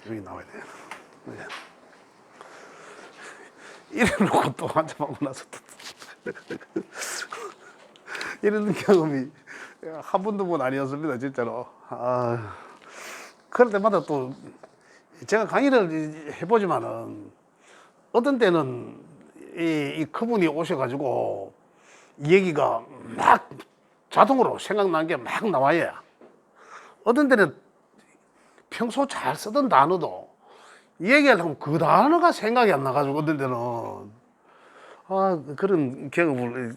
여기 나와야 돼요. 네. 이래놓고 또 한참하고 나서 또 이런 경험이 한 번도 못 아니었습니다, 진짜로. 그럴 때마다 또 제가 강의를 해보지만은 어떤 때는 이 그분이 오셔가지고 얘기가 막 자동으로 생각나는 게 막 나와요. 어떤 때는 평소 잘 쓰던 단어도 얘기하려면 그 단어가 생각이 안 나가지고 어떤 때는 그런 경험을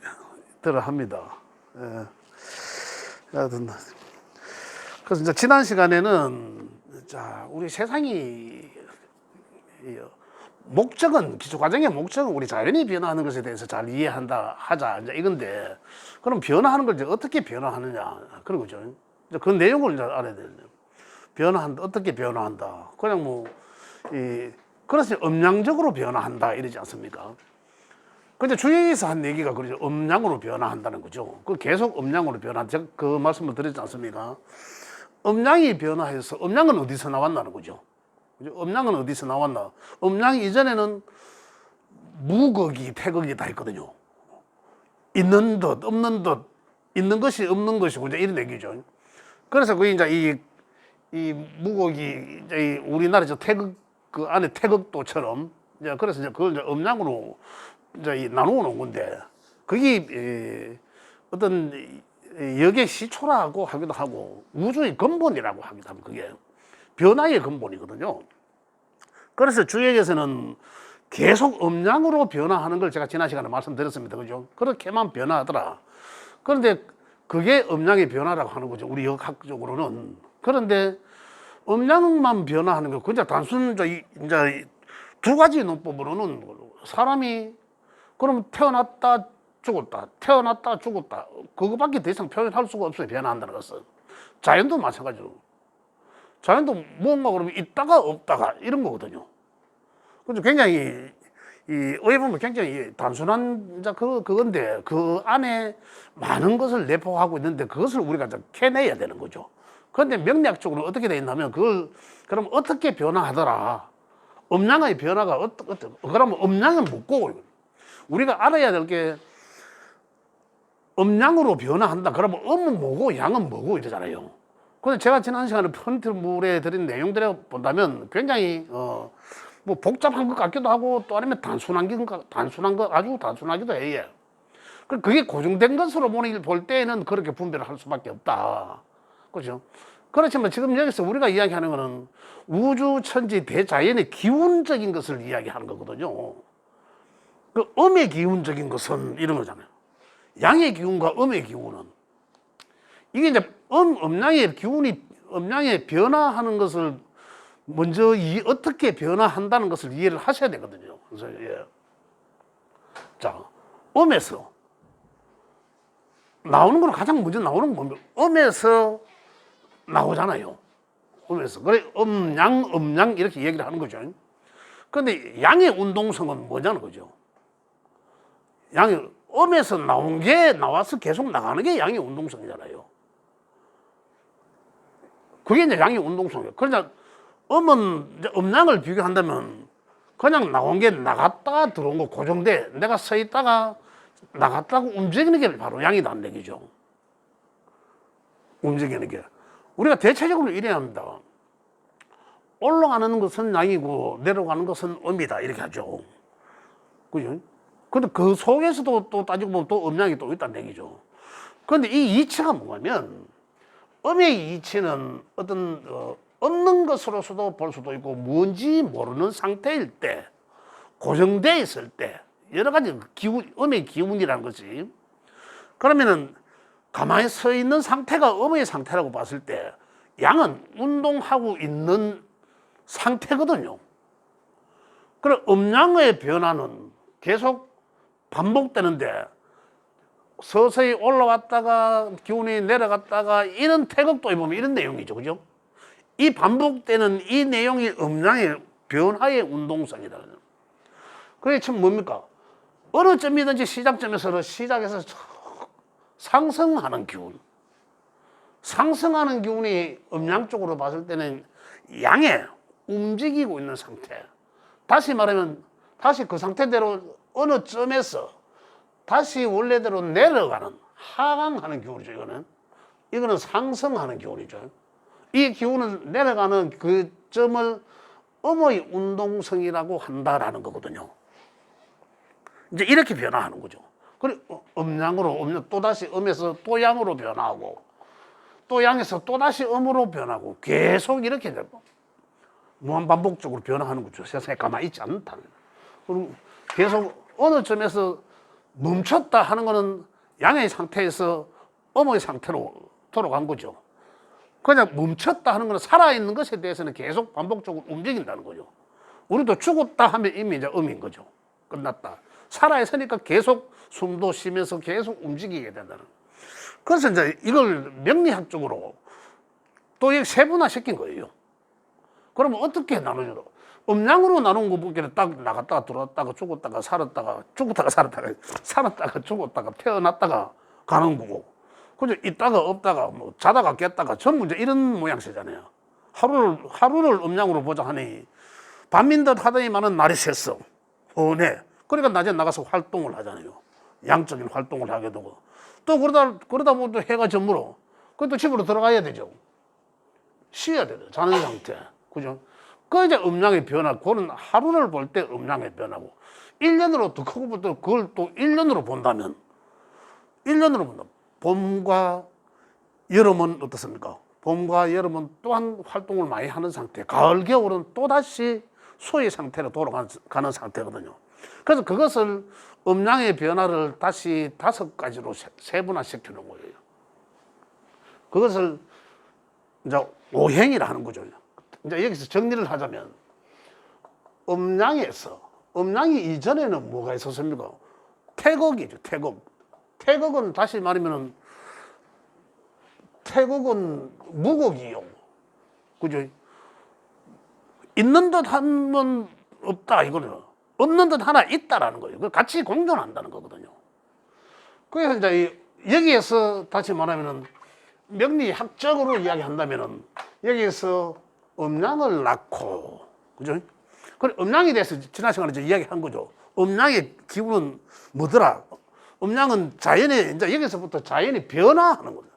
들어 합니다. 예. 하여튼 그래서 이제 지난 시간에는 자 우리 세상이 목적은 기초 과정의 목적은 우리 자연이 변화하는 것에 대해서 잘 이해한다 하자 이제 이건데 그럼 변화하는 걸 이제 어떻게 변화하느냐 그런 거죠. 이제 그 내용을 이제 알아야 돼요. 변화한다 어떻게 변화한다 그냥 뭐 그래서 음량적으로 변화한다 이러지 않습니까? 근데 주위에서 한 얘기가 그러죠. 음량으로 변화한다는 거죠. 그 계속 음량으로 변화. 제가 그 말씀을 드렸지 않습니까? 음량이 변화해서 음량은 어디서 나왔나는 거죠. 음량은 어디서 나왔나? 음량이 이전에는 무극이 태극이 다 있거든요. 있는 듯 없는 듯 있는 것이 없는 것이고 이제 이런 얘기죠. 그래서 그 이제 이 무극이 이제 우리나라 저 태극 그 안에 태극도처럼 이제 그래서 이제 그걸 이제 음량으로 이제 나누어 놓은 건데 그게 어떤 역의 시초라고 하기도 하고 우주의 근본이라고 하기도 하고 그게 변화의 근본이거든요. 그래서 주역에서는 계속 음량으로 변화하는 걸 제가 지난 시간에 말씀드렸습니다. 그죠? 그렇게만 변화하더라. 그런데 그게 음량의 변화라고 하는 거죠. 우리 역학적으로는. 그런데 음량만 변화하는 거 그냥 단순 이제 두 가지 논법으로는 사람이 그럼 태어났다 죽었다 태어났다 죽었다 그거밖에 더 이상 표현할 수가 없어요. 변화한다는 것은. 자연도 마찬가지로 자연도 뭔가 그러면 있다가 없다가 이런 거거든요. 그래서 굉장히 어떻게 보면 굉장히 단순한 이제 그건데 그 안에 많은 것을 내포하고 있는데 그것을 우리가 이제 캐내야 되는 거죠. 그런데 명리학적으로 어떻게 돼 있냐면 그걸 그럼 어떻게 변화하더라. 음량의 변화가 그러면 음량은 뭐고 우리가 알아야 될 게 음량으로 변화한다. 그러면 음은 뭐고 양은 뭐고 이러잖아요. 근데 제가 지난 시간에 펀트물에 드린 내용들을 본다면 굉장히 뭐 복잡한 것 같기도 하고 또 아니면 단순한 거 아주 단순하기도 해요. 그게 고정된 것으로 볼 때에는 그렇게 분별을 할 수밖에 없다. 그렇죠? 그렇지만 지금 여기서 우리가 이야기하는 거는 우주 천지 대자연의 기운적인 것을 이야기하는 거거든요. 그 음의 기운적인 것은 이런 거잖아요. 양의 기운과 음의 기운은 이게 이제 음량의 기운이 음량의 변화하는 것을 먼저 어떻게 변화한다는 것을 이해를 하셔야 되거든요. 그래서 자, 음에서 나오는 건 가장 먼저 나오는 건 뭡니까? 음에서 나오잖아요. 음에서. 그래 음양 이렇게 얘기를 하는 거죠. 그런데 양의 운동성은 뭐냐는 거죠. 양이 음에서 나온 게 나와서 계속 나가는 게 양의 운동성이잖아요. 그게 이제 양의 운동성이에요. 그러니까 음은 이제 음량을 비교한다면 그냥 나온 게 나갔다 들어온 거 고정돼. 내가 서 있다가 나갔다고 움직이는 게 바로 양이라는 얘기죠. 움직이는 게. 우리가 대체적으로 이래야 합니다. 올라가는 것은 양이고 내려가는 것은 음이다. 이렇게 하죠. 그죠? 근데 그 속에서도 또 따지고 보면 또 음량이 또 있다는 얘기죠. 그런데 이 이치가 뭐냐면 음의 이치는 어떤 없는 것으로서도 볼 수도 있고 뭔지 모르는 상태일 때 고정되어 있을 때 여러 가지 기운, 음의 기운이라는 것이 그러면은 가만히 서 있는 상태가 음의 상태라고 봤을 때 양은 운동하고 있는 상태거든요. 그럼 음양의 변화는 계속 반복되는데 서서히 올라왔다가 기운이 내려갔다가 이런 태극도에 보면 이런 내용이죠. 그죠? 이 반복되는 이 내용이 음양의 변화의 운동성이다. 그게 참 뭡니까? 어느 점이든지 시작점에서 상승하는 기운. 상승하는 기운이 음양 쪽으로 봤을 때는 양에 움직이고 있는 상태. 다시 말하면 다시 그 상태대로 어느 점에서 다시 원래대로 내려가는 하강하는 기운이죠. 이거는 상승하는 기운이죠. 이 기운은 내려가는 그 점을 음의 운동성이라고 한다라는 거거든요. 이제 이렇게 변화하는 거죠. 그리고 음양으로 또다시 음에서 또 양으로 변화하고 또 양에서 또다시 음으로 변하고 계속 이렇게 무한반복적으로 변화하는 거죠. 세상에 가만히 있지 않다는. 그리고 계속 어느 점에서 멈췄다 하는 거는 양의 상태에서 음의 상태로 돌아간 거죠. 그냥 멈췄다 하는 거는 살아있는 것에 대해서는 계속 반복적으로 움직인다는 거죠. 우리도 죽었다 하면 이미 이제 음인 거죠. 끝났다. 살아있으니까 계속 숨도 쉬면서 계속 움직이게 된다는. 그래서 이제 이걸 명리학적으로 또 이렇게 세분화 시킨 거예요. 그러면 어떻게 나누죠? 음양으로 나눈 거 보기에는 딱 나갔다가 들어왔다가 죽었다가 살았다가 죽었다가 살았다가 살았다가 죽었다가 태어났다가 가는 거고. 그죠? 있다가 없다가 뭐 자다가 깼다가 전부 이제 이런 모양새잖아요. 하루를 음양으로 보자 하니 밤인 듯 하더니만은 날이 샜어. 네. 그러니까 낮에 나가서 활동을 하잖아요. 양적인 활동을 하게 되고. 또 그러다 보면 또 해가 저물어. 그것도 집으로 들어가야 되죠. 쉬어야 되죠. 자는 상태. 그죠? 그 이제 음양의 변화. 그거는 하루를 볼 때 음양의 변화고. 1년으로 더 크고 부터 그걸 또 1년으로 본다면 1년으로 본다. 봄과 여름은 어떻습니까? 봄과 여름은 또한 활동을 많이 하는 상태. 가을, 겨울은 또다시 소의 상태로 돌아가는 상태거든요. 그래서 그것을 음양의 변화를 다시 5가지로 세분화시켜 놓은 거예요. 그것을 이제 오행이라 하는 거죠. 이제 여기서 정리를 하자면 음양이 이전에는 뭐가 있었습니까? 태극이죠. 태극은 다시 말하면 태극은 무극이요. 그죠? 있는 듯 하면 없다 이거는. 없는 듯 하나 있다라는 거예요. 같이 공존한다는 거거든요. 그래서 이제 여기에서 다시 말하면은 명리학적으로 이야기한다면은 여기에서 음양을 낳고, 그죠? 그래, 음양에 대해서 지난 시간에 이제 이야기한 거죠. 음양의 기운은 뭐더라? 음양은 자연의, 이제 여기서부터 자연이 변화하는 거죠.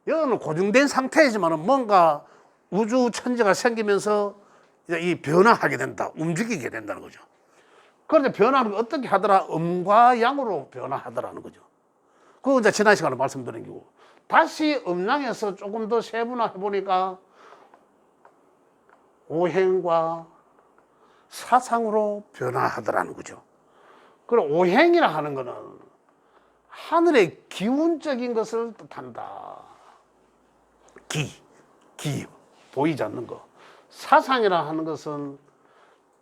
여기는 고정된 상태이지만은 뭔가 우주 천지가 생기면서 이 변화하게 된다. 움직이게 된다는 거죠. 그런데 변화는 어떻게 하더라? 음과 양으로 변화하더라는 거죠. 그거 이제 지난 시간에 말씀드린 거고. 다시 음양에서 조금 더 세분화해 보니까 오행과 사상으로 변화하더라는 거죠. 그리고 오행이라 하는 거는 하늘의 기운적인 것을 뜻한다. 기, 보이지 않는 거. 사상이라 하는 것은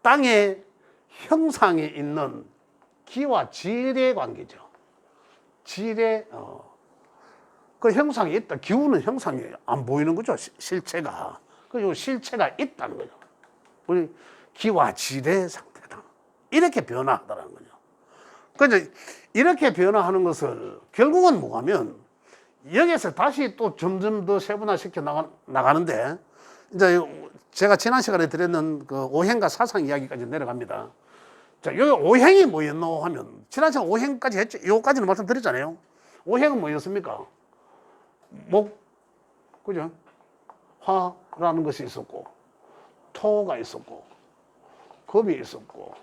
땅의 형상에 있는 기와 질의 관계죠. 질의, 그 형상이 있다. 기운은 형상이 안 보이는 거죠. 실체가. 그 실체가 있다는 거죠. 우리 기와 질의 상태다. 이렇게 변화하더라는 거죠. 그래서 이렇게 변화하는 것을 결국은 뭐냐면 여기에서 다시 또 점점 더 세분화시켜 나가는데 이제 제가 지난 시간에 드렸는 그 오행과 사상 이야기까지 내려갑니다. 자, 여기 오행이 뭐였노 하면 지난 시간 오행까지 했죠. 요까지는 말씀드렸잖아요. 오행은 뭐였습니까? 목, 그죠? 화라는 것이 있었고, 토가 있었고, 금이 있었고,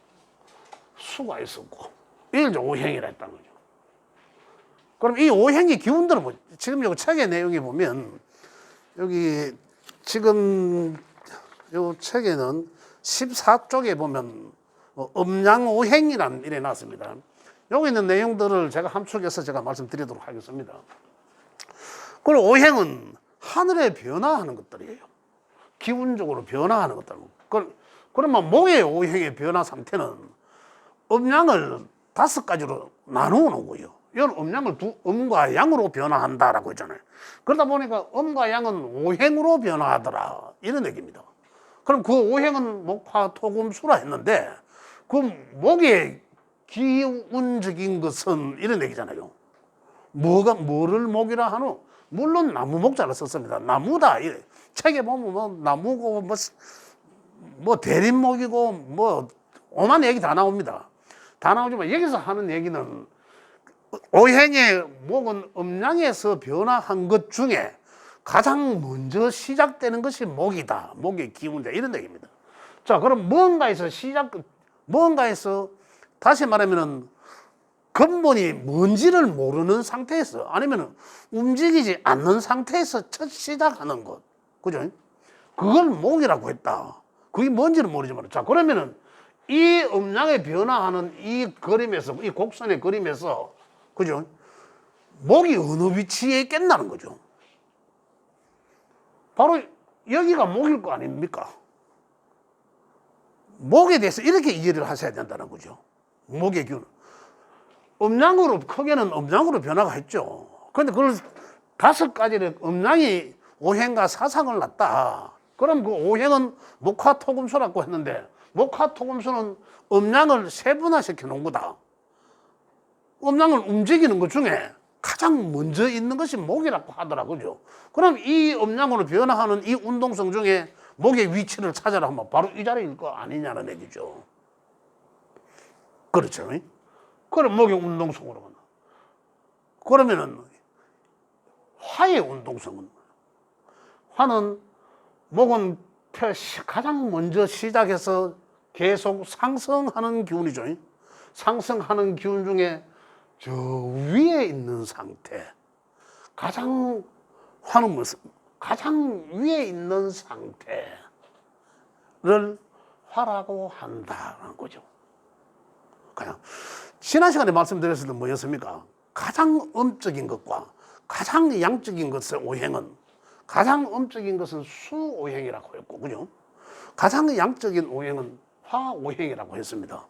수가 있었고, 이걸 이제 오행이라 했다는 거죠. 그럼 이 오행의 기운들은 뭐, 지금 요 책의 내용에 보면, 여기 지금 요 책에는 14쪽에 보면 음양오행이라는 일이 나왔습니다. 여기 있는 내용들을 제가 함축해서 제가 말씀드리도록 하겠습니다. 그리고 오행은 하늘에 변화하는 것들이에요. 기운적으로 변화하는 것들. 그러면 목의 오행의 변화 상태는 음양을 5가지로 나누어 놓은 거예요. 이건 음양을 음과 양으로 변화한다라고 했잖아요. 그러다 보니까 음과 양은 오행으로 변화하더라. 이런 얘기입니다. 그럼 그 오행은 목화, 토금, 수라 했는데 그 목의 기운적인 것은 이런 얘기잖아요. 뭐를 목이라 하노? 물론 나무 목자를 썼습니다. 나무다. 책에 보면 뭐 나무고 뭐 대림목이고 뭐 오만 얘기 다 나옵니다. 다 나오지만 여기서 하는 얘기는 오행의 목은 음양에서 변화한 것 중에 가장 먼저 시작되는 것이 목이다. 목의 기운이다. 이런 얘기입니다. 자, 그럼 뭔가에서 다시 말하면은 근본이 뭔지를 모르는 상태에서 아니면 움직이지 않는 상태에서 첫 시작하는 것. 그죠? 그걸 목이라고 했다. 그게 뭔지는 모르지만. 자, 그러면은 이 음양의 변화하는 이 그림에서, 이 곡선의 그림에서, 그죠? 목이 어느 위치에 있겠다는 거죠. 바로 여기가 목일 거 아닙니까? 목에 대해서 이렇게 이해를 하셔야 된다는 거죠. 목의 기운. 음양으로, 크게는 음양으로 변화가 했죠. 그런데 그걸 5가지를 음양이 오행과 사상을 놨다. 그럼 그 오행은 목화토금수라고 했는데, 목화토금수는 음양을 세분화시켜 놓은 거다. 음양을 움직이는 것 중에 가장 먼저 있는 것이 목이라고 하더라고요. 그럼 이 음양으로 변화하는 이 운동성 중에 목의 위치를 찾아라 하면 바로 이 자리일 거 아니냐는 얘기죠. 그렇죠. 그럼 목의 운동성으로 간다. 그러면은 화의 운동성은, 화는 목은 가장 먼저 시작해서 계속 상승하는 기운이죠. 상승하는 기운 중에 저 위에 있는 상태, 화는 무슨 가장 위에 있는 상태를 화라고 한다는 거죠. 그냥 지난 시간에 말씀드렸을 때 뭐였습니까? 가장 음적인 것과 가장 양적인 것의 오행은, 가장 음적인 것은 수오행이라고 했고, 그죠? 가장 양적인 오행은 화오행이라고 했습니다.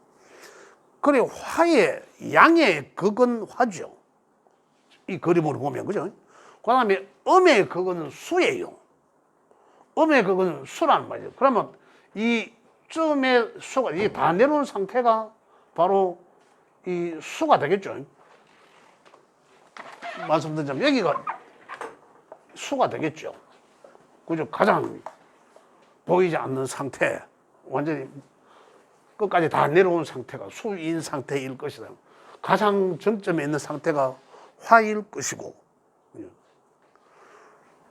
그래, 화의 양의 극은 화죠. 이 그림으로 보면, 그죠? 그 다음에 음의 극은 수예요. 음의 극은 수란 말이죠. 그러면 이쯤의 수가, 이 다 내려온 상태가 바로 이 수가 되겠죠. 말씀드리자면 여기가 수가 되겠죠. 그죠? 가장 보이지 않는 상태, 완전히 끝까지 다 내려온 상태가 수인 상태일 것이다. 가장 정점에 있는 상태가 화일 것이고.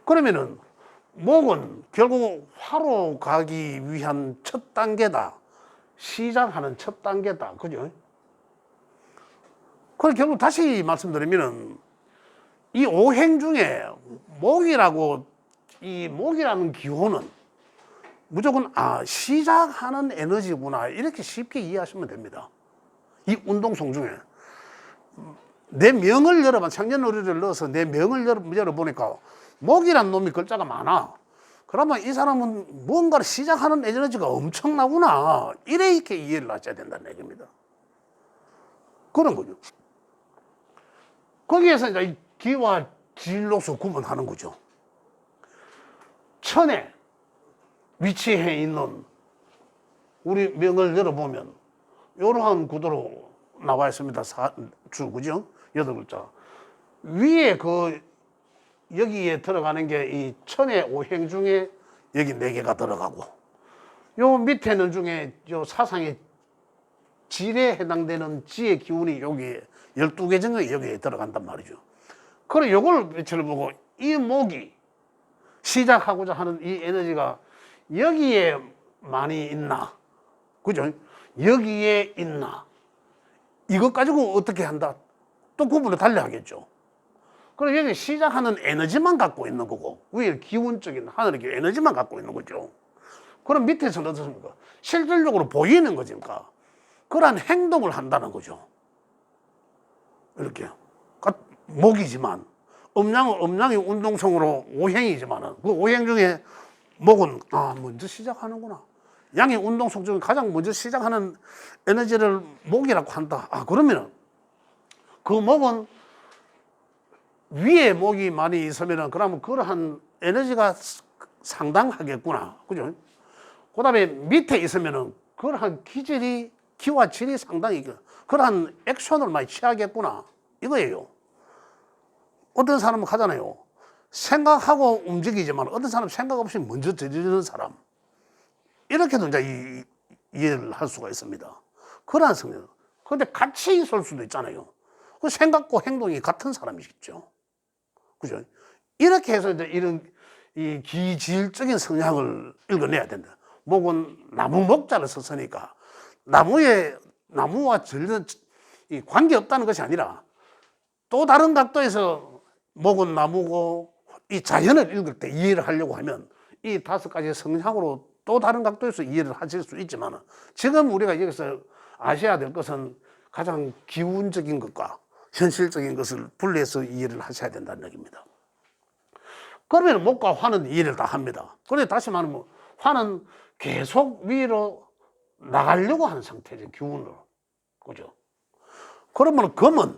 그러면은 목은 결국 화로 가기 위한 첫 단계다. 시작하는 첫 단계다. 그죠? 그래서 결국 다시 말씀드리면은 이 오행 중에 이 목이라는 기호는 무조건 시작하는 에너지구나, 이렇게 쉽게 이해하시면 됩니다. 이 운동성 중에 내 명을 열어봐, 창년월일을 넣어서 내 명을 열어보니까 목이란 놈이 글자가 많아. 그러면 이 사람은 뭔가를 시작하는 에너지가 엄청나구나, 이렇게 이해를 하셔야 된다는 얘기입니다. 그런 거죠. 거기에서 이제 기와 진로서 구분하는 거죠. 천에 위치해 있는 우리 명을 열어보면 이러한 구도로 나와 있습니다. 그죠? 8글자. 위에 여기에 들어가는 게 이 천의 오행 중에 여기 4개가 들어가고, 요 밑에는 중에 요 사상의 질에 해당되는 지의 기운이 여기 12개 정도 여기에 들어간단 말이죠. 그래, 요걸 위치를 보고 이 목이 시작하고자 하는 이 에너지가 여기에 많이 있나, 그죠? 여기에 있나, 이것 가지고 어떻게 한다, 또 구분을 달리 하겠죠. 그럼 여기 시작하는 에너지만 갖고 있는 거고, 위에 기운적인 하늘의 에너지만 갖고 있는 거죠. 그럼 밑에서는 어떻습니까? 실질적으로 보이는 거니까 그러한 행동을 한다는 거죠. 이렇게 목이지만 음양이 운동성으로 오행이지만은 그 오행 중에 목은 먼저 시작하는구나. 양의 운동성 중에 가장 먼저 시작하는 에너지를 목이라고 한다. 그러면은 그 목은 위에 목이 많이 있으면은 그러면 그러한 에너지가 상당하겠구나. 그죠? 그 다음에 밑에 있으면은 그러한 기와 질이 상당히 그러한 액션을 많이 취하겠구나, 이거예요. 어떤 사람은 하잖아요. 생각하고 움직이지만 어떤 사람은 생각 없이 먼저 저지르는 사람, 이렇게도 이제 이해를 할 수가 있습니다. 그러한 성향. 그런데 같이 있을 수도 있잖아요. 그 생각과 행동이 같은 사람이겠죠. 그죠? 이렇게 해서 이제 이런 이 기질적인 성향을 읽어내야 된다. 목은 나무 목자를 썼으니까 나무와 전혀 관계 없다는 것이 아니라 또 다른 각도에서 목은 나무고 이 자연을 읽을 때 이해를 하려고 하면 이 5가지 성향으로 또 다른 각도에서 이해를 하실 수 있지만 지금 우리가 여기서 아셔야 될 것은 가장 기운적인 것과 현실적인 것을 분리해서 이해를 하셔야 된다는 얘기입니다. 그러면 목과 화는 이해를 다 합니다. 그런데 다시 말하면 화는 계속 위로 나가려고 하는 상태죠. 기운으로. 그죠? 그러면 금은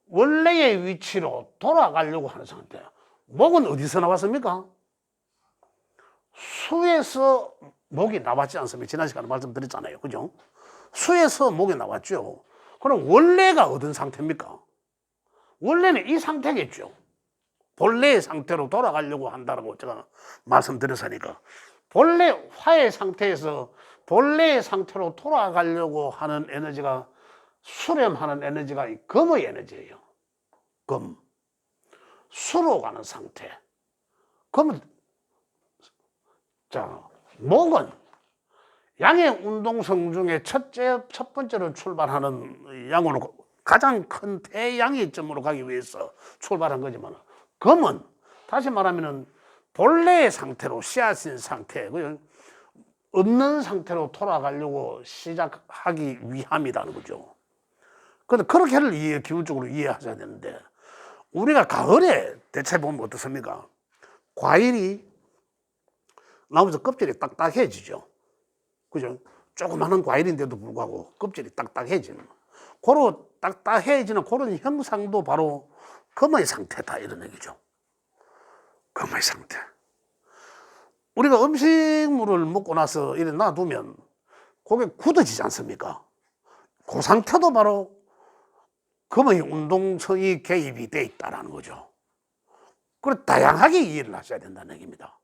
원래의 위치로 돌아가려고 하는 상태야. 목은 어디서 나왔습니까? 수에서 목이 나왔지 않습니까? 지난 시간에 말씀드렸잖아요. 그죠? 수에서 목이 나왔죠. 그럼 원래가 어떤 상태입니까? 원래는 이 상태겠죠. 본래의 상태로 돌아가려고 한다고 제가 말씀드렸으니까. 본래 화의 상태에서 본래의 상태로 돌아가려고 하는 에너지가 수렴하는 에너지가 금의 에너지예요. 금. 수로 가는 상태. 그러면 자, 목은 양의 운동성 중에 첫 번째로 출발하는 양으로 가장 큰 대양의 점으로 가기 위해서 출발한 거지만 금은 다시 말하면은 본래의 상태로 씨앗인 상태, 없는 상태로 돌아가려고 시작하기 위함이라는 거죠. 그런데 그렇게를 기본적으로 이해하셔야 되는데 우리가 가을에 대체 보면 어떻습니까? 과일이 나오면서 껍질이 딱딱해지죠. 그죠? 조그마한 과일인데도 불구하고 껍질이 딱딱해지는 그런 딱딱해지는 그런 형상도 바로 금의 상태다 이런 얘기죠. 금의 상태. 우리가 음식물을 먹고 나서 이렇게 놔두면 그게 굳어지지 않습니까? 그 상태도 바로 금의 운동성이 개입이 돼 있다는 거죠. 그래 다양하게 이해를 하셔야 된다는 얘기입니다.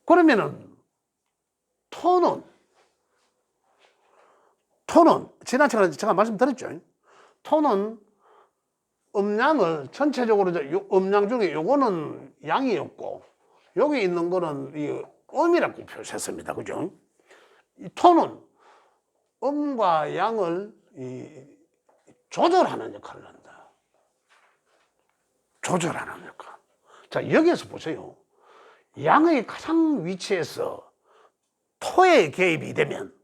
그러면은 톤은 지난 시간에 제가 말씀드렸죠. 톤은 음량을 전체적으로 음량 중에 요거는 양이었고 여기 있는 거는 이 음이라고 표시했습니다. 그죠? 이 톤은 음과 양을 조절하는 역할을 한다. 조절하는 역할. 자, 여기에서 보세요. 양의 가장 위치에서 토의 개입이 되면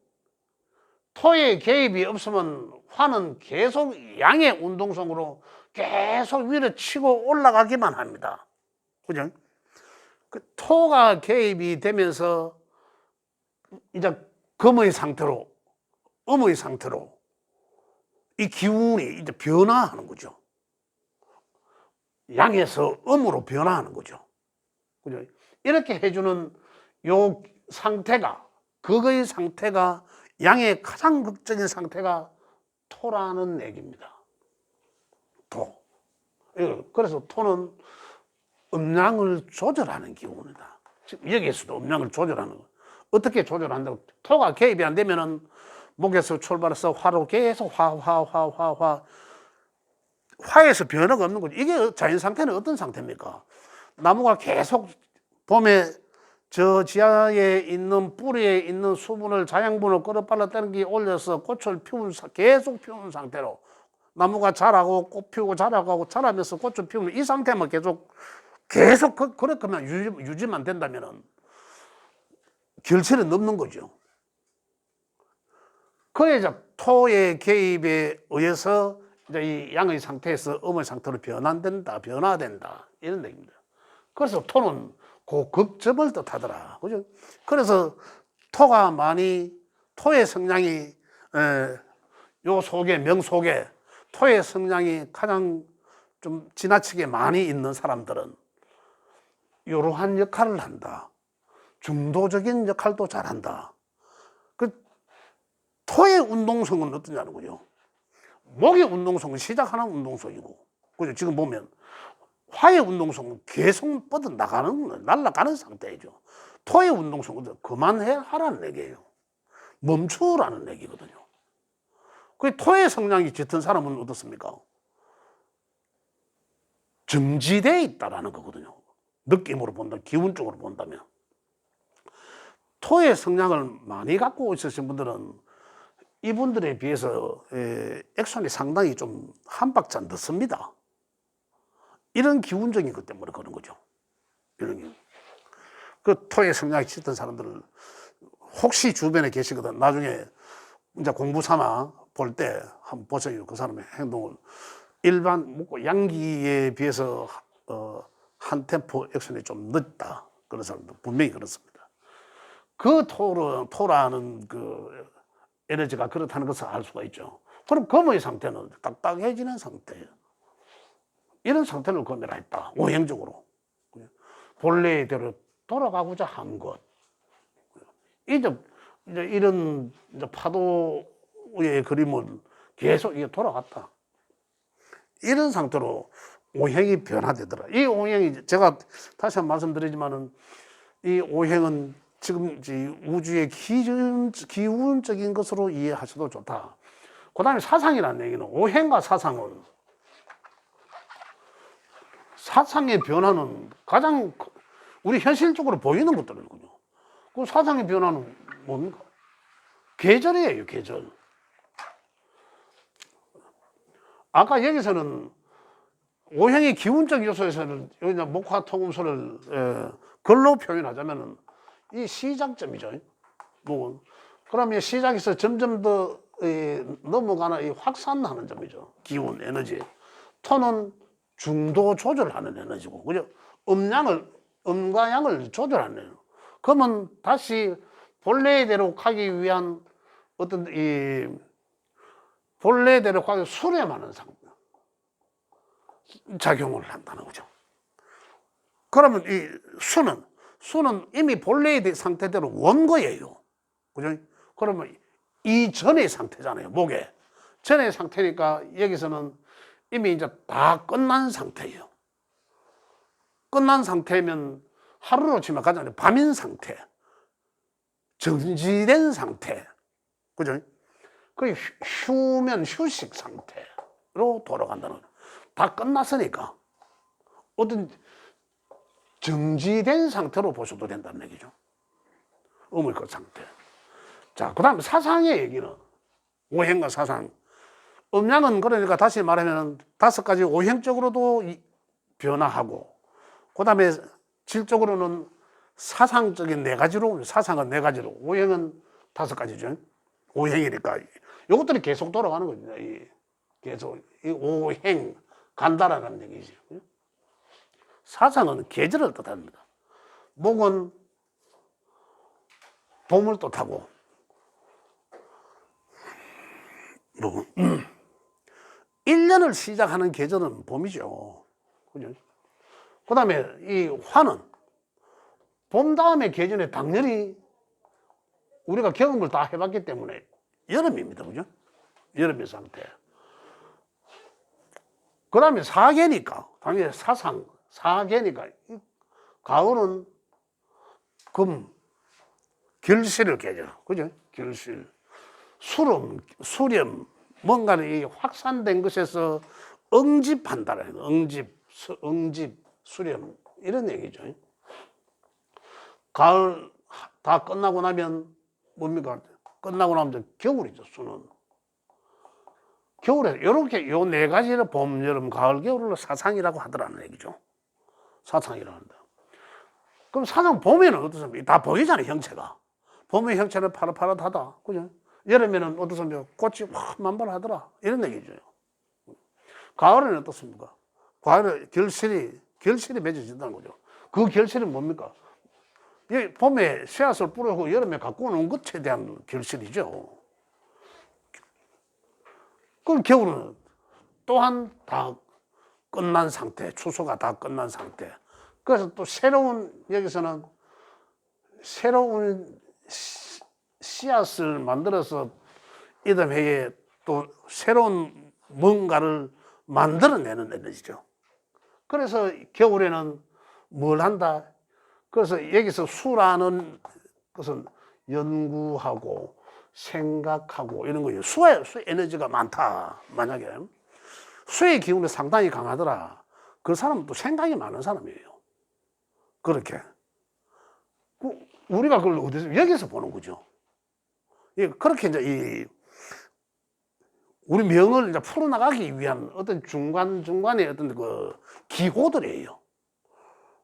토의 개입이 없으면 화는 계속 양의 운동성으로 계속 위로 치고 올라가기만 합니다. 그죠? 그 토가 개입이 되면서 이제 금의 상태로, 음의 상태로 이 기운이 이제 변화하는 거죠. 양에서 음으로 변화하는 거죠. 그죠? 이렇게 해주는 요 상태가, 극의 상태가 양의 가장 극적인 상태가 토라는 얘기입니다. 토. 그래서 토는 음량을 조절하는 기운이다. 지금 여기에서도 음량을 조절하는 거. 어떻게 조절한다고? 토가 개입이 안 되면은 목에서 출발해서 화로 계속 화에서 변화가 없는 거죠. 이게 자연 상태는 어떤 상태입니까? 나무가 계속 봄에 저 지하에 있는 뿌리에 있는 수분을 자양분을 끌어빨아 당기 올려서 꽃을 계속 피우는 상태로 나무가 자라고 꽃 피우고 자라면서 꽃을 피우는 이 상태만 계속 그렇게만 유지만 된다면은 결실은 넘는 거죠. 그에 이제 토의 개입에 의해서 이제 이 양의 상태에서 음의 상태로 변화된다 이런 얘기입니다. 그래서 토는 고급점을 뜻하더라. 그죠? 그래서 토의 성향이 요 속에 명 속에 토의 성향이 가장 좀 지나치게 많이 있는 사람들은 이러한 역할을 한다. 중도적인 역할도 잘한다. 그 토의 운동성은 어떠냐는 거죠. 목의 운동성은 시작하는 운동성이고, 그죠? 지금 보면 화의 운동성은 계속 뻗어 날아가는 상태이죠. 토의 운동성은 그만해 하라는 얘기예요. 멈추라는 얘기거든요. 그 토의 성향이 짙은 사람은 어떻습니까? 정지되어 있다라는 거거든요. 느낌으로 본다, 기운적으로 본다면. 토의 성향을 많이 갖고 있으신 분들은 이분들에 비해서 액션이 상당히 좀 한 박자 늦습니다. 이런 기운적인 것 때문에 그런 거죠. 이런 게. 그 토의 성향이 짙은 사람들은 혹시 주변에 계시거든 나중에 이제 공부 삼아 볼 때 한번 보세요. 그 사람의 행동을 일반 묻고 양기에 비해서 한 템포 액션이 좀 늦다. 그런 사람도 분명히 그렇습니다. 그 토라는 그 에너지가 그렇다는 것을 알 수가 있죠. 그럼 검의 상태는 딱딱해지는 상태예요. 이런 상태를 검이라 했다. 오행적으로. 본래대로 돌아가고자 한 것. 이제 이런 파도의 그림은 계속 이게 돌아갔다. 이런 상태로 오행이 변화되더라. 이 오행이 제가 다시 한번 말씀드리지만은 이 오행은 지금 우주의 기운적인 것으로 이해하셔도 좋다. 그 다음에 사상이라는 얘기는 오행과 사상의 변화는 가장 우리 현실적으로 보이는 것들이거든요. 그 사상의 변화는 뭡니까? 계절이에요, 계절. 아까 여기서는 오행의 기운적 요소에서는 여기 목화 토금술을 글로 표현하자면은 이 시작점이죠. 뭐 그러면 시작에서 점점 더 넘어가는 이 확산하는 점이죠. 기운, 에너지. 토는 중도 조절하는 에너지고, 그죠? 음과 양을 조절하는. 그러면 다시 본래대로 가기 위한 어떤 이 본래대로 가기 수렴하는 작용을 한다는 거죠. 그러면 이 수는 이미 본래의 상태대로 원거예요. 그죠? 그러면 이전의 상태잖아요. 목에. 전의 상태니까 여기서는 이미 이제 다 끝난 상태예요. 끝난 상태면 하루로 치면 가장 밤인 상태. 정지된 상태. 그죠? 그 휴면 휴식 상태로 돌아간다는 거예요. 다 끝났으니까. 어떤 정지된 상태로 보셔도 된다는 얘기죠. 음의 그 상태. 자, 그 다음 사상의 얘기는 오행과 사상. 음양은 그러니까 다시 말하면 5가지 오행적으로도 변화하고, 그 다음에 질적으로는 사상적인 4가지로, 사상은 4가지로, 오행은 5가지죠. 오행이니까. 이것들이 계속 돌아가는 거죠. 계속, 이 오행, 간다라는 얘기죠. 사상은 계절을 뜻합니다. 목은 봄을 뜻하고, 1년을 시작하는 계절은 봄이죠. 그죠? 그 다음에 이 화는 봄 다음에 계절에 당연히 우리가 경험을 다 해봤기 때문에 여름입니다. 그죠? 여름의 상태. 그 다음에 사계니까, 당연히 사계니까, 가을은 결실을 계절. 그죠? 결실. 수렴, 뭔가는 이 확산된 것에서 응집한다라는 응집, 수렴, 이런 얘기죠. 가을 다 끝나고 나면 뭡니까? 끝나고 나면 겨울이죠, 수는. 겨울에, 이렇게 요 4가지를 봄, 여름, 가을, 겨울을 사상이라고 하더라는 얘기죠. 사상이라고 한다. 그럼 사상 봄에는 어떻습니까? 다 보이잖아요, 형체가. 봄의 형체는 파릇파릇하다. 그죠? 여름에는 어떻습니까? 꽃이 확 만발하더라. 이런 얘기죠. 가을에는 어떻습니까? 가을에 결실이 맺어진다는 거죠. 그 결실은 뭡니까? 봄에 씨앗을 뿌리고 여름에 갖고 오는 것에 대한 결실이죠. 그럼 겨울은 또한 다 끝난 상태, 추수가 다 끝난 상태. 그래서 또 여기서는 새로운 씨앗을 만들어서 이듬 해에 또 새로운 뭔가를 만들어내는 에너지죠. 그래서 겨울에는 뭘 한다? 그래서 여기서 수라는 것은 연구하고 생각하고 이런 거예요. 수의 에너지가 많다. 만약에 수의 기운이 상당히 강하더라. 그 사람은 또 생각이 많은 사람이에요. 그렇게. 우리가 그걸 어디서, 여기서 보는 거죠. 그렇게 이제 우리 명을 이제 풀어나가기 위한 어떤 중간중간의 어떤 그 기호들이에요.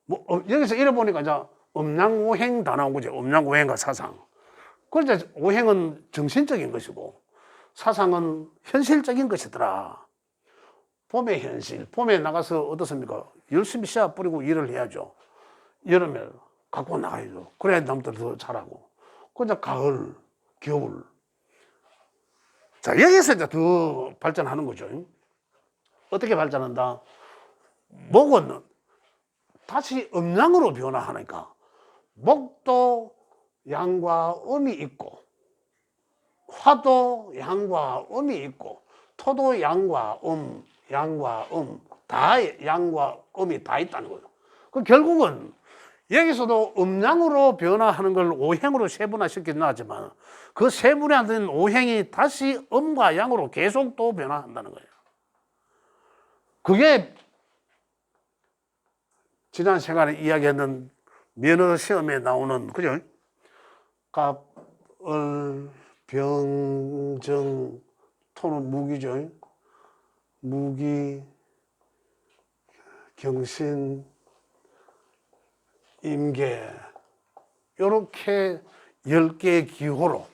뭐, 여기서 이래 보니까 이제 음양오행 다 나온 거죠. 음양오행과 사상. 그래서 오행은 정신적인 것이고, 사상은 현실적인 것이더라. 봄의 현실. 봄에 나가서 어떻습니까? 열심히 씨앗 뿌리고 일을 해야죠. 여름에 갖고 나가야죠. 그래야 남들 더 잘하고. 그러자 가을, 겨울. 자, 여기서 이제 더 발전하는 거죠. 어떻게 발전한다? 목은 다시 음양으로 변화하니까 목도 양과 음이 있고, 화도 양과 음이 있고, 토도 양과 다 양과 음이 다 있다는 거예요. 그 결국은 여기서도 음양으로 변화하는 걸 오행으로 세분화시키긴 하지만 그 세분화된 오행이 다시 음과 양으로 계속 또 변화한다는 거예요. 그게 지난 시간에 이야기했던 면허 시험에 나오는, 그죠? 갑, 을, 병, 정, 토는 무기죠. 무기, 경신, 임계, 이렇게 10개의 기호로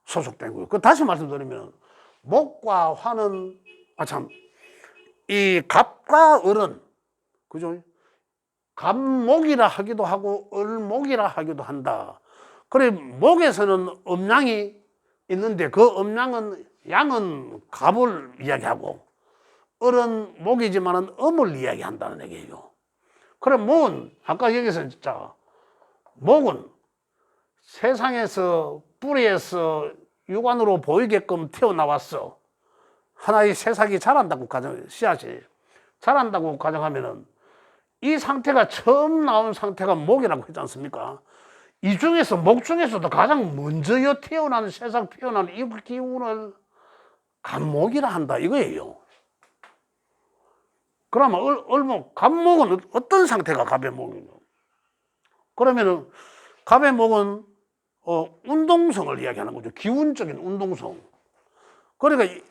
소속된 거예요. 다시 말씀드리면, 목과 화는, 이 갑과 을은, 그죠? 갑목이라 하기도 하고, 을목이라 하기도 한다. 그래, 목에서는 음양이 있는데, 그 음양은, 양은 갑을 이야기하고, 을은 목이지만은 음을 이야기한다는 얘기예요. 그럼 목은, 아까 여기서 진짜, 목은 세상에서 뿌리에서 육안으로 보이게끔 태어나왔어. 하나의 새싹이 자란다고 씨앗이 자란다고 가정하면은 이 상태가 처음 나온 상태가 목이라고 했지 않습니까? 이 중에서, 목 중에서도 가장 먼저 태어나는 새싹 피어나는 이 기운을 갑목이라 한다 이거예요. 그러면 을목, 갑목은 어떤 상태가 갑의 목이냐? 그러면은 갑의 목은 운동성을 이야기하는 거죠. 기운적인 운동성. 그러니까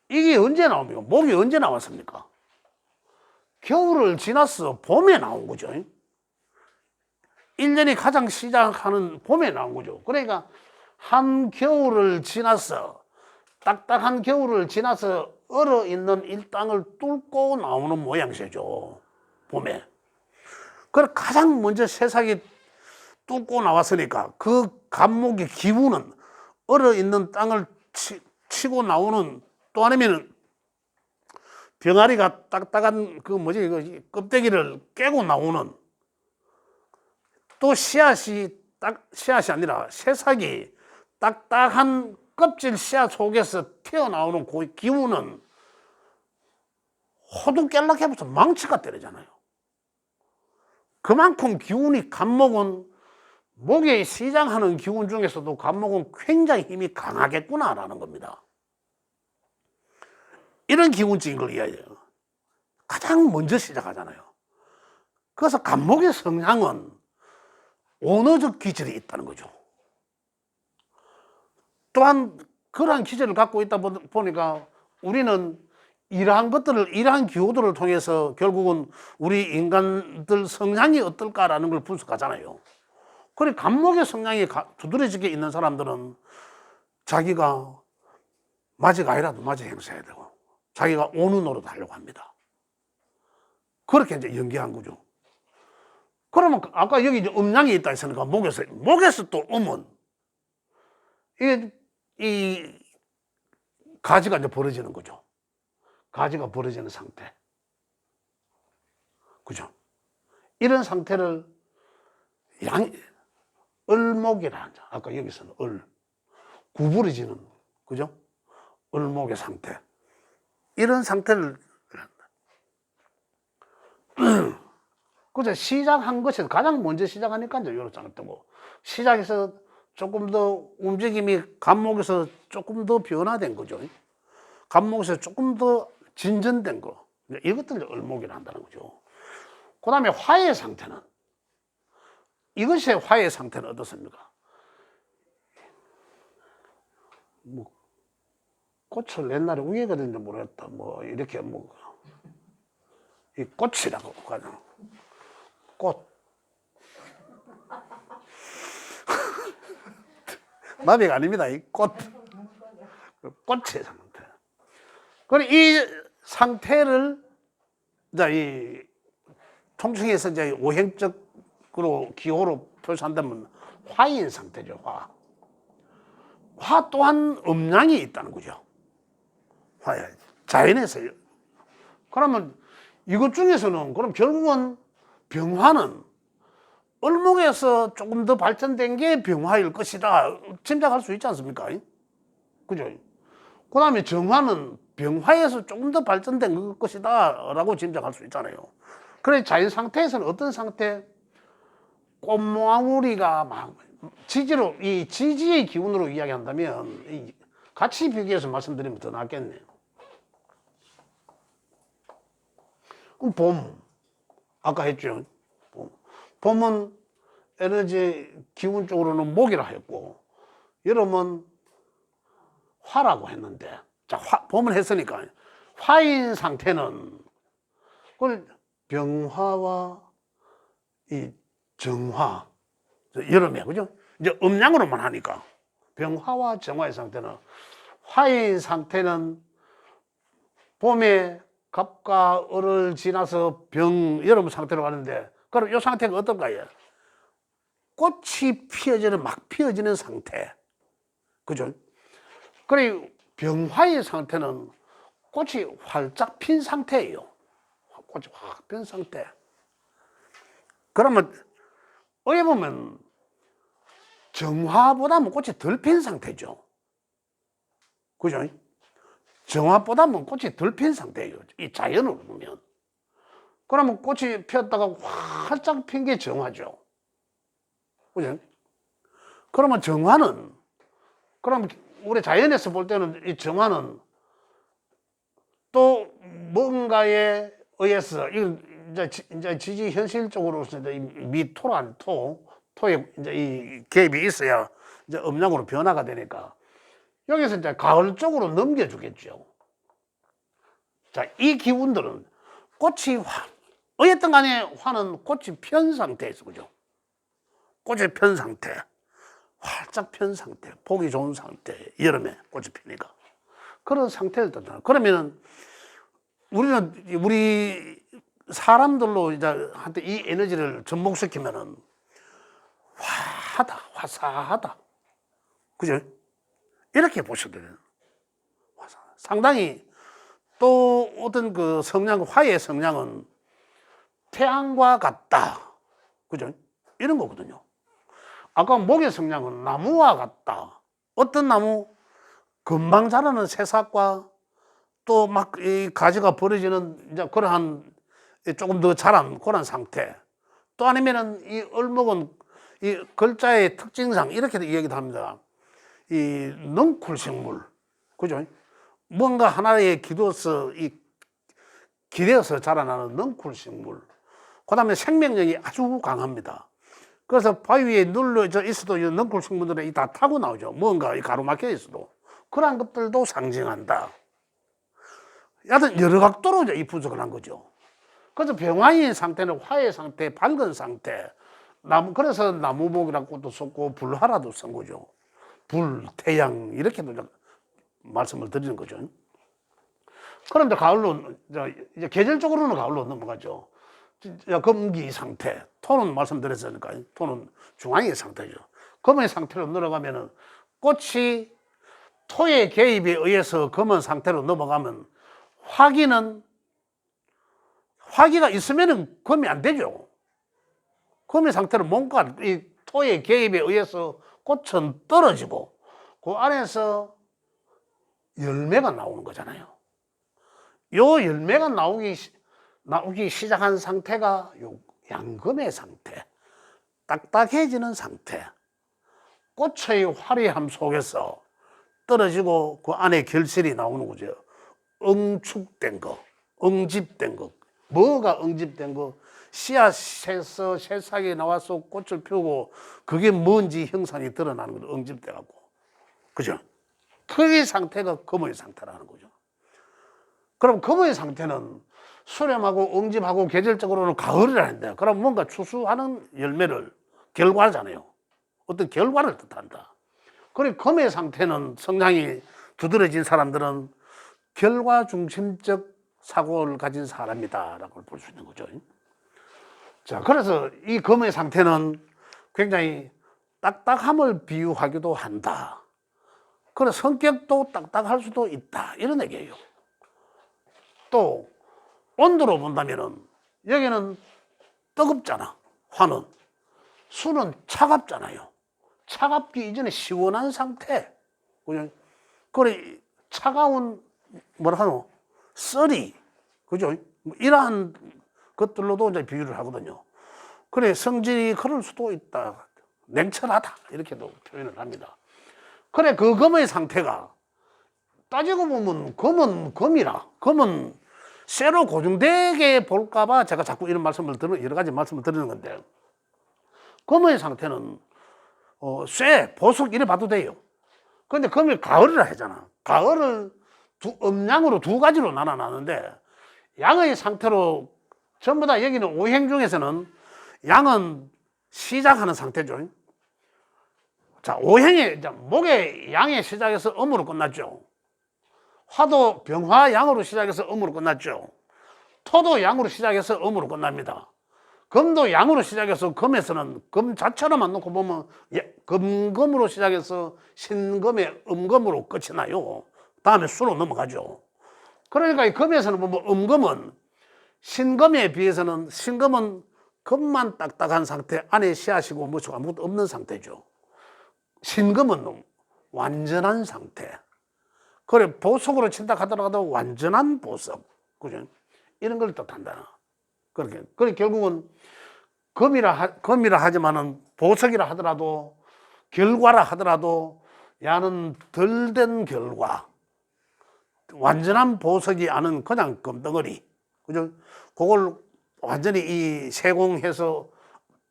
이게 언제 나옵니까? 목이 언제 나왔습니까? 겨울을 지나서 봄에 나온 거죠. 1년이 가장 시작하는 봄에 나온 거죠. 그러니까 한 겨울을 지나서, 딱딱한 겨울을 지나서 얼어있는 일당을 뚫고 나오는 모양새죠. 봄에. 그래 가장 먼저 새싹이 뚫고 나왔으니까 그 갑목의 기운은 얼어있는 땅을 치고 나오는, 또 아니면 병아리가 딱딱한 그 껍데기를 깨고 나오는, 또 씨앗이 아니라 새싹이 딱딱한 껍질 씨앗 속에서 튀어나오는 그 기운은 호두 깰락 해서 망치가 때리잖아요. 그만큼 기운이, 갑목은 목에 시장하는 기운 중에서도 갑목은 굉장히 힘이 강하겠구나라는 겁니다. 이런 기운적인 걸 이해해요. 가장 먼저 시작하잖아요. 그래서 갑목의 성향은 온어적 기질이 있다는 거죠. 또한 그러한 기질을 갖고 있다 보니까 우리는 이러한 기호들을 통해서 결국은 우리 인간들 성향이 어떨까라는 걸 분석하잖아요. 그래, 갑목의 성향이 두드러지게 있는 사람들은 자기가 맞이가 아니라도 맞이 행사해야 되고, 자기가 오는 노릇 하려고 합니다. 그렇게 이제 연기한 거죠. 그러면 아까 여기 이제 음양이 있다 했으니까 목에서 또 음은 이 가지가 이제 벌어지는 거죠. 가지가 벌어지는 상태. 그죠? 이런 상태를 을목이라 하자. 아까 여기서는 구부러지는, 그죠? 을목의 상태. 이런 상태를 한다. 그저 시작한 것에서 가장 먼저 시작하니까 이제 요렇게 뜨고, 시작해서 조금 더 움직임이 간목에서 조금 더 변화된 거죠. 간목에서 조금 더 진전된 거. 이것들을 을목이라 한다는 거죠. 그 다음에 화의 상태는, 이것의 화의 상태는 어떻습니까? 뭐, 꽃을 옛날에 위에가 된지 모르겠다. 뭐, 이렇게 뭐, 이 꽃이라고 하잖아. 꽃. 나비가 아닙니다. 이 꽃. 꽃의 상태. 그럼 이 상태를, 이 총칭해서 이제 오행적으로 기호로 표시한다면 화인 상태죠, 화. 화 또한 음양이 있다는 거죠. 화야. 자연에서요. 그러면 이것 중에서는, 그럼 결국은 병화는 을목에서 조금 더 발전된 게 병화일 것이다. 짐작할 수 있지 않습니까? 그죠? 그 다음에 정화는 병화에서 조금 더 발전된 것이다. 라고 짐작할 수 있잖아요. 그래, 자연 상태에서는 어떤 상태? 꽃망우리가 막 지지로, 이 지지의 기운으로 이야기한다면, 같이 비교해서 말씀드리면 더 낫겠네요. 그럼 봄, 아까 했죠. 봄은 에너지 기운 쪽으로는 목이라 했고, 여름은 화라고 했는데, 자, 봄을 했으니까 화인 상태는 그걸 병화와 이 정화, 여름에, 그죠? 이제 음양으로만 하니까 병화와 정화의 상태는, 화인 상태는 봄에 갑과 을을 지나서 여름 상태로 가는데, 그럼 이 상태가 어떤가요? 꽃이 피어지는, 막 피어지는 상태. 그죠? 그리고 병화의 상태는 꽃이 활짝 핀 상태예요. 꽃이 확 핀 상태. 그러면, 어떻게 보면, 정화보다는 꽃이 덜 핀 상태죠. 그죠? 정화보다는 꽃이 덜 핀 상태예요. 이 자연으로 보면. 그러면 꽃이 피었다가 활짝 핀 게 정화죠. 그죠? 그러면 정화는, 그럼 우리 자연에서 볼 때는 이 정화는 또 뭔가에 의해서, 이제 지지 현실적으로 이 미토란 토에 이제 이 개입이 있어야 이제 음양으로 변화가 되니까 여기서 이제 가을 쪽으로 넘겨주겠죠. 자, 이 기운들은 꽃이 어쨌든 간에 화는 꽃이 편 상태에서, 그죠? 꽃이 편 상태, 활짝 편 상태, 보기 좋은 상태, 여름에 꽃이 피니까. 그런 상태를 뜻하는. 그러면은, 우리 사람들로 이제 한테 이 에너지를 접목시키면은, 화사하다. 그죠? 이렇게 보셔도 돼요. 상당히 또 어떤 그 성량, 화의 성량은 태양과 같다. 그죠? 이런 거거든요. 아까 목의 성량은 나무와 같다. 어떤 나무? 금방 자라는 새싹과 또 막 이 가지가 벌어지는 이제 그러한 조금 더 자란 그런 상태. 또 아니면은 이 을목은 이 글자의 특징상 이렇게 이야기도 합니다. 이 넝쿨식물. 그죠? 뭔가 하나에 기대어서 자라나는 넝쿨식물. 그 다음에 생명력이 아주 강합니다. 그래서 바위 위에 눌러져 있어도 이 넝쿨식물들이 다 타고 나오죠. 뭔가 가로막혀 있어도. 그러한 것들도 상징한다. 여하튼 여러 각도로 이 분석을 한 거죠. 그래서 병화의 상태는 화의 상태, 밝은 상태. 그래서 나무목이라고도 썼고, 불화라도 쓴 거죠. 불, 태양, 이렇게도 말씀을 드리는 거죠. 그럼 이제 가을로, 이제 계절적으로는 가을로 넘어가죠. 금기 상태, 토는 말씀드렸으니까, 토는 중앙의 상태죠. 금의 상태로 넘어가면은 꽃이 토의 개입에 의해서 금은 상태로 넘어가면 화기가 있으면은 금이 안 되죠. 금의 상태로 뭔가 이 토의 개입에 의해서 꽃은 떨어지고 그 안에서 열매가 나오는 거잖아요. 요 열매가 나오기 시작한 상태가 양금의 상태, 딱딱해지는 상태, 꽃의 화려함 속에서 떨어지고 그 안에 결실이 나오는 거죠. 응축된 거, 응집된 거. 뭐가 응집된 거? 씨앗에서 새싹이 나와서 꽃을 피우고 그게 뭔지 형상이 드러나는 거죠. 응집돼 갖고. 그죠? 그 상태가 검의 상태라는 거죠. 그럼 검의 상태는 수렴하고 응집하고 계절적으로는 가을이라는데, 그럼 뭔가 추수하는 열매를 결과잖아요. 어떤 결과를 뜻한다. 그리고 검의 상태는 성장이 두드러진 사람들은 결과 중심적 사고를 가진 사람이다라고 볼 수 있는 거죠. 자, 그래서 이 검의 상태는 굉장히 딱딱함을 비유하기도 한다. 그래서 성격도 딱딱할 수도 있다. 이런 얘기예요. 또 온도로 본다면은 여기는 뜨겁잖아. 화는. 술은 차갑잖아요. 차갑기 이전에 시원한 상태. 그죠? 그래, 차가운, 뭐라 하노? 썰이. 그죠? 이러한 것들로도 이제 비유를 하거든요. 그래, 성질이 그럴 수도 있다. 냉철하다. 이렇게도 표현을 합니다. 그래, 그 검의 상태가 따지고 보면 검은 검이라. 검은 쇠로 고정되게 볼까봐 제가 자꾸 이런 말씀을 드리는, 여러 가지 말씀을 드리는 건데, 검의 상태는 쇠, 보석 이래 봐도 돼요. 근데 검이 가을이라 하잖아. 가을을 음양으로 두 가지로 나눠놨는데, 양의 상태로 전부 다 여기는 오행 중에서는 양은 시작하는 상태죠. 자, 오행이 목의 양의 시작에서 음으로 끝났죠. 화도 병화 양으로 시작해서 음으로 끝났죠. 토도 양으로 시작해서 음으로 끝납니다. 금도 양으로 시작해서 금에서는 금 자체로만 놓고 보면 금금으로 시작해서 신금의 음금으로 끝이 나요. 다음에 수로 넘어가죠. 그러니까 이 금에서는 보면 음금은 신금에 비해서는, 신금은 금만 딱딱한 상태, 안에 씨앗이고 뭐고 아무것도 없는 상태죠. 신금은 완전한 상태. 그래, 보석으로 친다 하더라도 완전한 보석. 그죠? 이런 걸 뜻한다. 그렇게. 그래, 결국은 금이라 하지만은 보석이라 하더라도, 결과라 하더라도 야는 덜 된 결과. 완전한 보석이 아닌 그냥 금덩어리. 그죠? 그걸 완전히 이 세공해서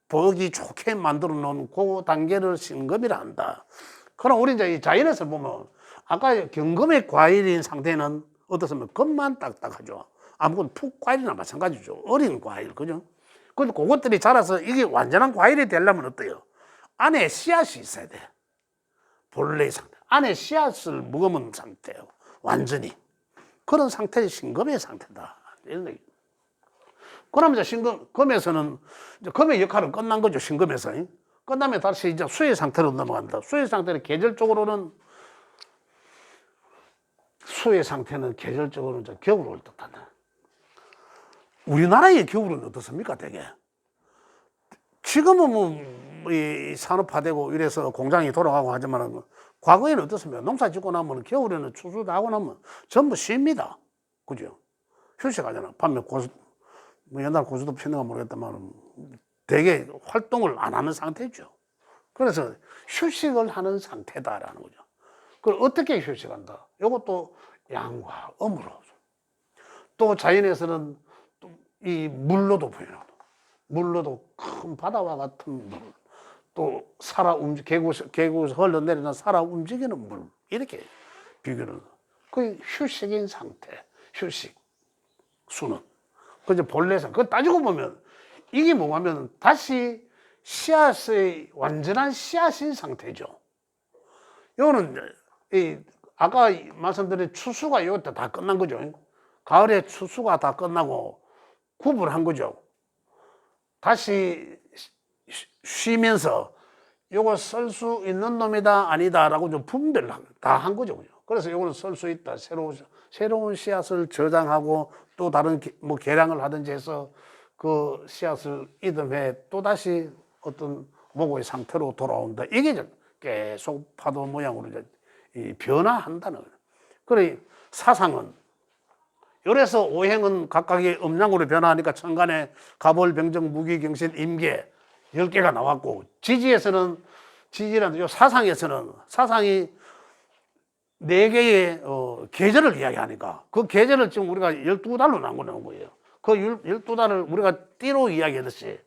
보기 좋게 만들어 놓은 그 단계를 신금이라 한다. 그럼 우리 이제 이 자연에서 보면 아까 경금의 과일인 상태는 어떻습니까? 금만 딱딱하죠. 아무튼 푹 과일이나 마찬가지죠. 어린 과일, 그죠? 근데 그것들이 자라서 이게 완전한 과일이 되려면 어때요? 안에 씨앗이 있어야 돼. 본래의 상태. 안에 씨앗을 먹으면 상태예요. 완전히. 그런 상태의 신금의 상태다. 이런 얘기. 그럼 이제 금에서는 이제 금의 역할은 끝난 거죠. 신금에서. 끝나면 다시 이제 수의 상태로 넘어간다. 수의 상태는 계절적으로는 이제 겨울을 뜻한다. 우리나라의 겨울은 어떻습니까, 되게? 지금은 뭐, 이 산업화되고 이래서 공장이 돌아가고 하지만, 과거에는 어떻습니까? 농사 짓고 나면 겨울에는 추수 다 하고 나면 전부 쉽니다. 그죠? 휴식하잖아. 밤에 뭐 옛날 고수도 피는가 모르겠다만, 되게 활동을 안 하는 상태죠. 그래서 휴식을 하는 상태다라는 거죠. 그걸 어떻게 휴식한다? 이것도 양과 음으로. 또 자연에서는 또 이 물로도 표현하고, 물로도 큰 바다와 같은 물, 또 계곡에서 흘러내리는 살아 움직이는 물, 이렇게 비교를. 그 휴식인 상태, 휴식, 수는. 그 이제 본래상. 그거 따지고 보면 이게 뭐냐면 다시 씨앗의 완전한 씨앗인 상태죠. 이거는 아까 말씀드린 추수가 이것도 다 끝난 거죠. 가을에 추수가 다 끝나고 구분한 거죠. 다시 쉬면서 이거 쓸 수 있는 놈이다 아니다라고 좀 분별을 다 한 거죠. 그래서 이거는 쓸 수 있다. 새로운 씨앗을 저장하고 또 다른 뭐 개량을 하든지 해서 그 씨앗을 이듬해 또 다시 어떤 모고의 상태로 돌아온다. 이게 계속 파도 모양으로 이제 변화한다는 거예요. 그래, 사상은 이래서 오행은 각각의 음양으로 변화하니까 천간에 갑월, 병정, 무기, 경신, 임계 10개가 나왔고, 지지에서는 지지라는 요 사상에서는 사상이 4개의 계절을 이야기하니까 그 계절을 지금 우리가 12달로 나누는 거예요. 그 12달을 우리가 띠로 이야기하듯이